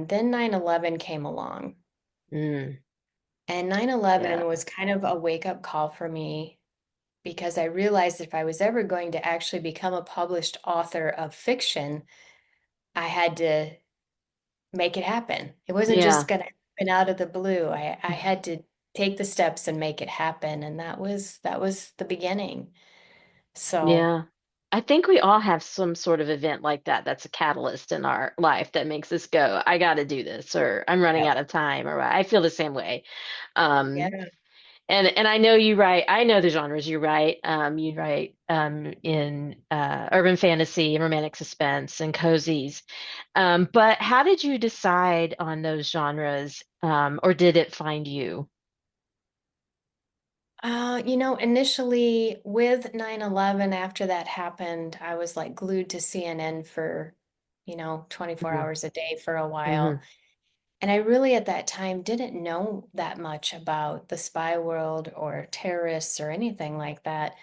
And then 9/11 came along. Mm, And yeah. 9/11 was kind of a wake-up call for me because I realized if I was ever going to actually become a published author of fiction, I had to make it happen. It wasn't just Yeah. going to happen out of the blue. I had to take the steps and make it happen, and that was the beginning. So, Yeah. I think we all have some sort of event like that that's a catalyst in our life that makes us go, I got to do this, or I'm running yeah, out of time, or I feel the same way. Um, yeah. and I know you write, I know the genres you write. You write in urban fantasy and romantic suspense and cozies. But how did you decide on those genres, or did it find you? Initially with 9/11, after that happened, I was like glued to CNN for, 24 Hmm. hours a day for a while. Hmm. And I really at that time didn't know that much about the spy world or terrorists or anything like that.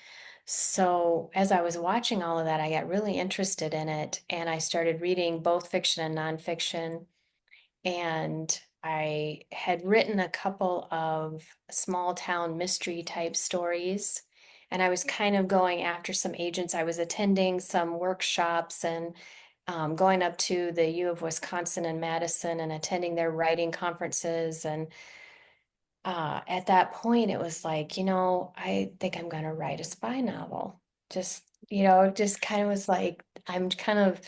So as I was watching all of that, I got really interested in it and I started reading both fiction and nonfiction. And I had written a couple of small town mystery type stories. And I was kind of going after some agents. I was attending some workshops and going up to the U of Wisconsin and Madison and attending their writing conferences. And at that point, it was like, I think I'm going to write a spy novel. Just, just kind of was like, I'm kind of,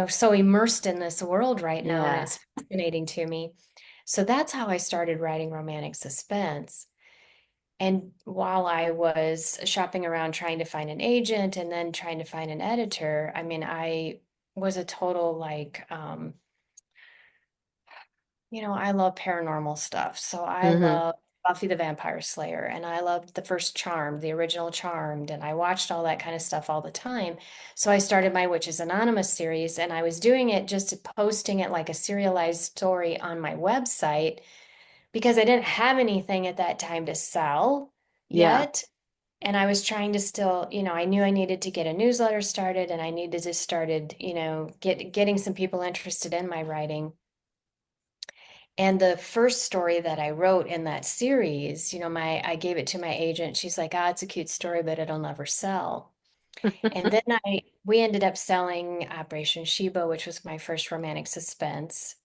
so immersed in this world right now, and Yeah. it's fascinating to me. So that's how I started writing romantic suspense. And while I was shopping around trying to find an agent and then trying to find an editor, I mean, I was a total like, I love paranormal stuff. So I Hmm. love Buffy the Vampire Slayer and I loved the first Charmed, the original Charmed, and I watched all that kind of stuff all the time. So I started my Witches Anonymous series and I was doing it just posting it like a serialized story on my website because I didn't have anything at that time to sell Yeah. yet. And I was trying to still, I knew I needed to get a newsletter started and I needed to started, getting some people interested in my writing. And the first story that I wrote in that series, I gave it to my agent. She's like, "Ah, it's a cute story, but it'll never sell." And then we ended up selling Operation Sheba, which was my first romantic suspense.